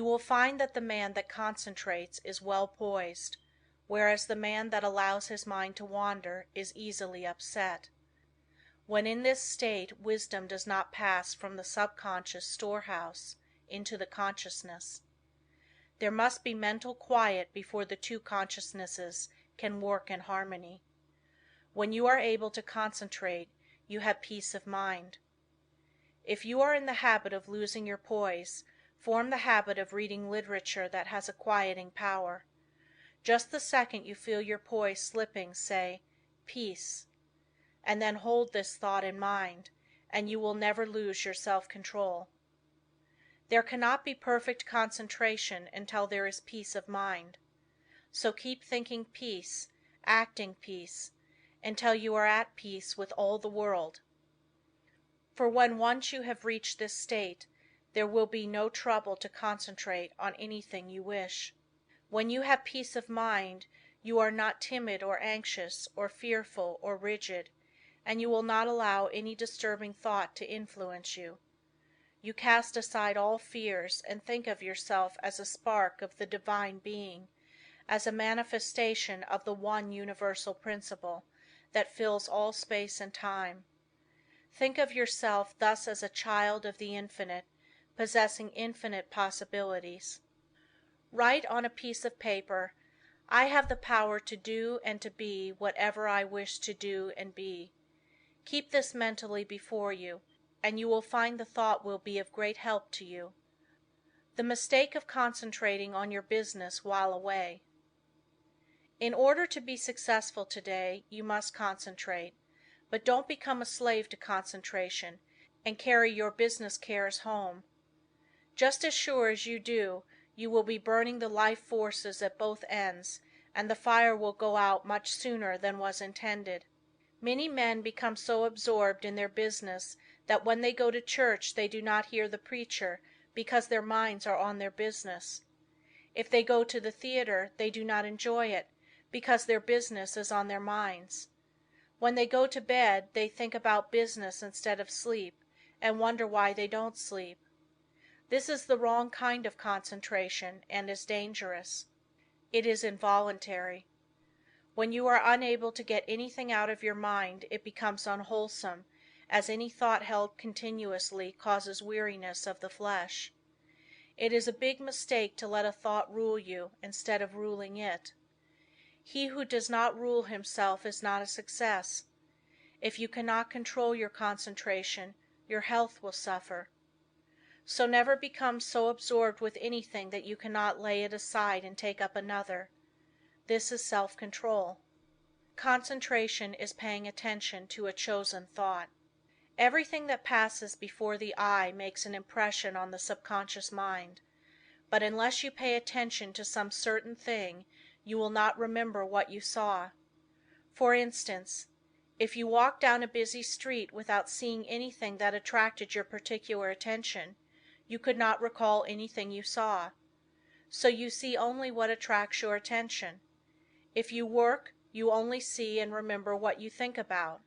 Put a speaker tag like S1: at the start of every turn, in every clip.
S1: You will find that the man that concentrates is well poised, whereas the man that allows his mind to wander is easily upset. When in this state wisdom does not pass from the subconscious storehouse into the consciousness. There must be mental quiet before the two consciousnesses can work in harmony. When you are able to concentrate, you have peace of mind. If you are in the habit of losing your poise, form the habit of reading literature that has a quieting power. Just the second you feel your poise slipping, say, "Peace," and then hold this thought in mind, and you will never lose your self-control. There cannot be perfect concentration until there is peace of mind. So keep thinking peace, acting peace, until you are at peace with all the world. For when once you have reached this state, there will be no trouble to concentrate on anything you wish. When you have peace of mind, you are not timid or anxious or fearful or rigid, and you will not allow any disturbing thought to influence you. You cast aside all fears and think of yourself as a spark of the Divine Being, as a manifestation of the one universal principle that fills all space and time. Think of yourself thus as a child of the Infinite, possessing infinite possibilities. Write on a piece of paper, "I have the power to do and to be whatever I wish to do and be." Keep this mentally before you, and you will find the thought will be of great help to you. The mistake of concentrating on your business while away. In order to be successful today, you must concentrate, but don't become a slave to concentration and carry your business cares home. Just as sure as you do, you will be burning the life forces at both ends, and the fire will go out much sooner than was intended. Many men become so absorbed in their business that when they go to church they do not hear the preacher because their minds are on their business. If they go to the theater they do not enjoy it because their business is on their minds. When they go to bed they think about business instead of sleep, and wonder why they don't sleep. This is the wrong kind of concentration and is dangerous. It is involuntary. When you are unable to get anything out of your mind it becomes unwholesome, as any thought held continuously causes weariness of the flesh. It is a big mistake to let a thought rule you instead of ruling it. He who does not rule himself is not a success. If you cannot control your concentration, your health will suffer. So never become so absorbed with anything that you cannot lay it aside and take up another. This is self-control. Concentration is paying attention to a chosen thought. Everything that passes before the eye makes an impression on the subconscious mind, but unless you pay attention to some certain thing, you will not remember what you saw. For instance, if you walk down a busy street without seeing anything that attracted your particular attention, you could not recall anything you saw. So you see only what attracts your attention. If you work, you only see and remember what you think about.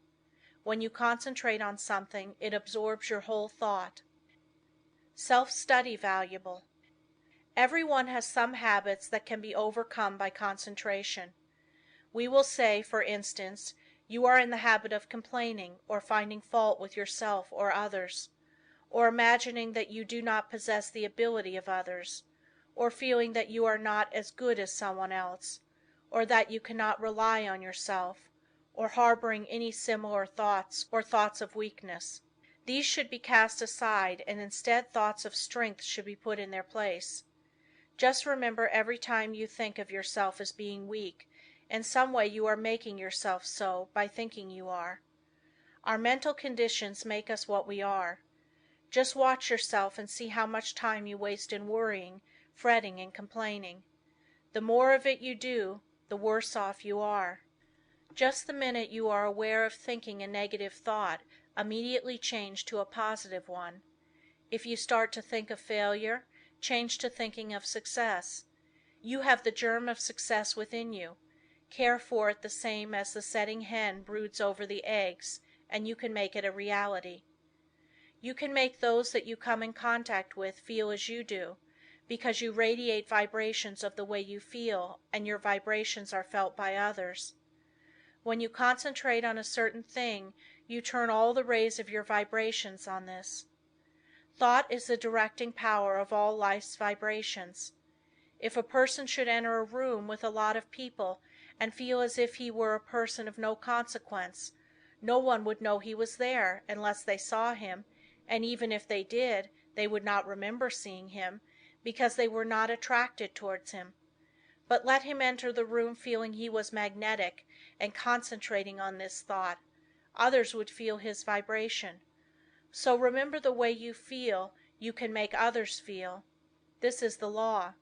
S1: When you concentrate on something, it absorbs your whole thought. Self-study valuable. Everyone has some habits that can be overcome by concentration. We will say, for instance, you are in the habit of complaining or finding fault with yourself or others, or imagining that you do not possess the ability of others, or feeling that you are not as good as someone else, or that you cannot rely on yourself, or harboring any similar thoughts or thoughts of weakness. These should be cast aside and instead thoughts of strength should be put in their place. Just remember every time you think of yourself as being weak, in some way you are making yourself so by thinking you are. Our mental conditions make us what we are. Just watch yourself and see how much time you waste in worrying, fretting, and complaining. The more of it you do, the worse off you are. Just the minute you are aware of thinking a negative thought, immediately change to a positive one. If you start to think of failure, change to thinking of success. You have the germ of success within you. Care for it the same as the setting hen broods over the eggs, and you can make it a reality. You can make those that you come in contact with feel as you do, because you radiate vibrations of the way you feel, and your vibrations are felt by others. When you concentrate on a certain thing, you turn all the rays of your vibrations on this. Thought is the directing power of all life's vibrations. If a person should enter a room with a lot of people and feel as if he were a person of no consequence, no one would know he was there unless they saw him, and even if they did, they would not remember seeing him, because they were not attracted towards him. But let him enter the room feeling he was magnetic and concentrating on this thought, others would feel his vibration. So remember, the way you feel, you can make others feel. This is the law.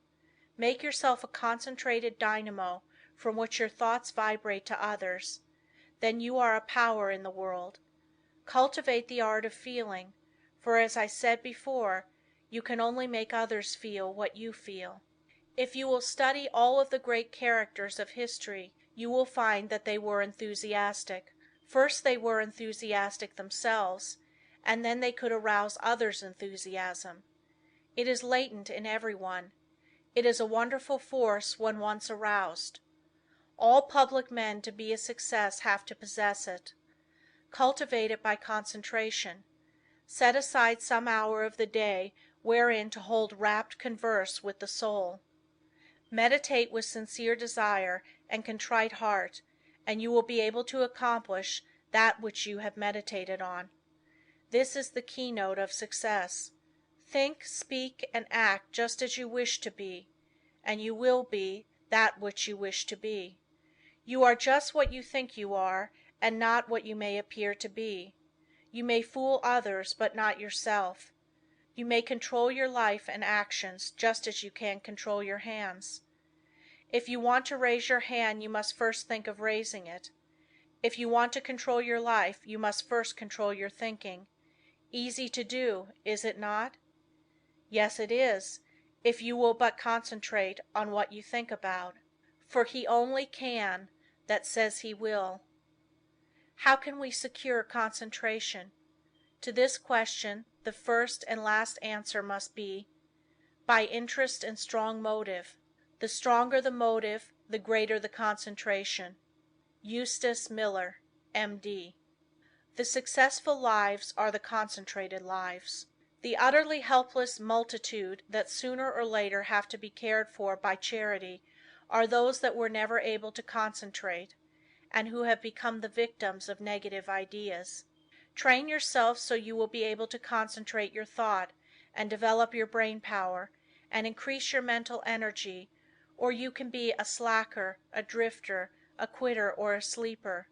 S1: Make yourself a concentrated dynamo from which your thoughts vibrate to others. Then you are a power in the world. Cultivate the art of feeling, for as I said before, you can only make others feel what you feel. If you will study all of the great characters of history, you will find that they were enthusiastic. First they were enthusiastic themselves, and then they could arouse others' enthusiasm. It is latent in everyone. It is a wonderful force when once aroused. All public men to be a success have to possess it. Cultivate it by concentration. Set aside some hour of the day wherein to hold rapt converse with the soul. Meditate with sincere desire and contrite heart, and you will be able to accomplish that which you have meditated on. This is the keynote of success. Think, speak, and act just as you wish to be, and you will be that which you wish to be. You are just what you think you are, and not what you may appear to be. You may fool others, but not yourself. You may control your life and actions just as you can control your hands. If you want to raise your hand, you must first think of raising it. If you want to control your life, you must first control your thinking. Easy to do, is it not? Yes, it is, if you will but concentrate on what you think about. For he only can that says he will. How can we secure concentration? To this question, the first and last answer must be, by interest and strong motive. The stronger the motive, the greater the concentration. Eustace Miller, M.D. The successful lives are the concentrated lives. The utterly helpless multitude that sooner or later have to be cared for by charity are those that were never able to concentrate, and who have become the victims of negative ideas. Train yourself so you will be able to concentrate your thought and develop your brain power and increase your mental energy, or you can be a slacker, a drifter, a quitter, or a sleeper.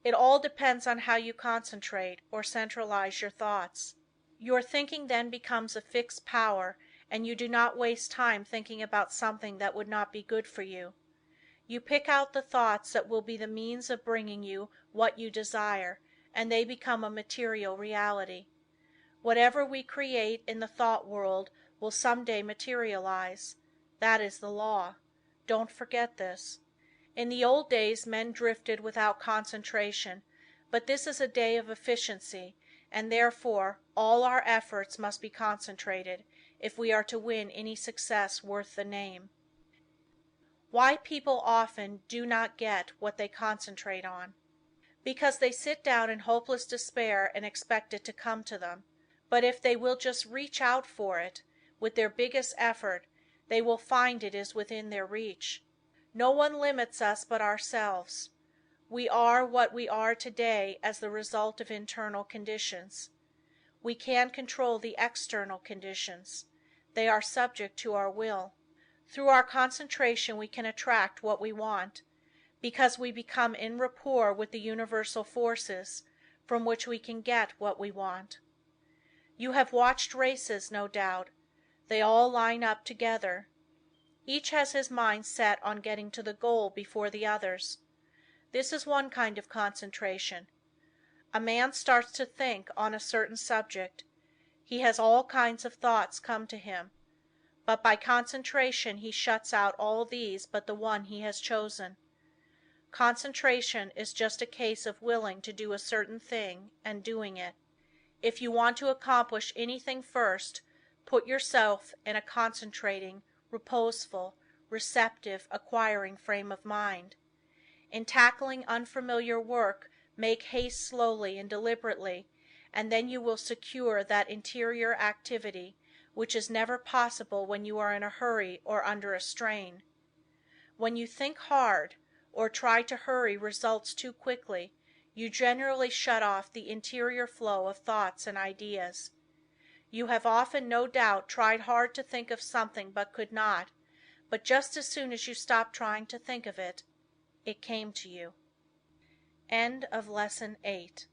S1: It all depends on how you concentrate or centralize your thoughts. Your thinking then becomes a fixed power, and you do not waste time thinking about something that would not be good for you. You pick out the thoughts that will be the means of bringing you what you desire, and they become a material reality. Whatever we create in the thought world will some day materialize. That is the law. Don't forget this. In the old days men drifted without concentration, but this is a day of efficiency, and therefore all our efforts must be concentrated if we are to win any success worth the name. Why people often do not get what they concentrate on. Because they sit down in hopeless despair and expect it to come to them. But if they will just reach out for it, with their biggest effort, they will find it is within their reach. No one limits us but ourselves. We are what we are today as the result of internal conditions. We can control the external conditions. They are subject to our will. Through our concentration we can attract what we want, because we become in rapport with the universal forces from which we can get what we want. You have watched races, no doubt. They all line up together. Each has his mind set on getting to the goal before the others. This is one kind of concentration. A man starts to think on a certain subject. He has all kinds of thoughts come to him, but by concentration he shuts out all these but the one he has chosen. Concentration is just a case of willing to do a certain thing and doing it. If you want to accomplish anything first, Put yourself in a concentrating, reposeful, receptive, acquiring frame of mind. In tackling unfamiliar work make haste slowly and deliberately, and then you will secure that interior activity which is never possible when you are in a hurry or under a strain. When you think hard, or try to hurry results too quickly, you generally shut off the interior flow of thoughts and ideas. You have often, no doubt, tried hard to think of something but could not, but just as soon as you stopped trying to think of it, it came to you. End of Lesson 8.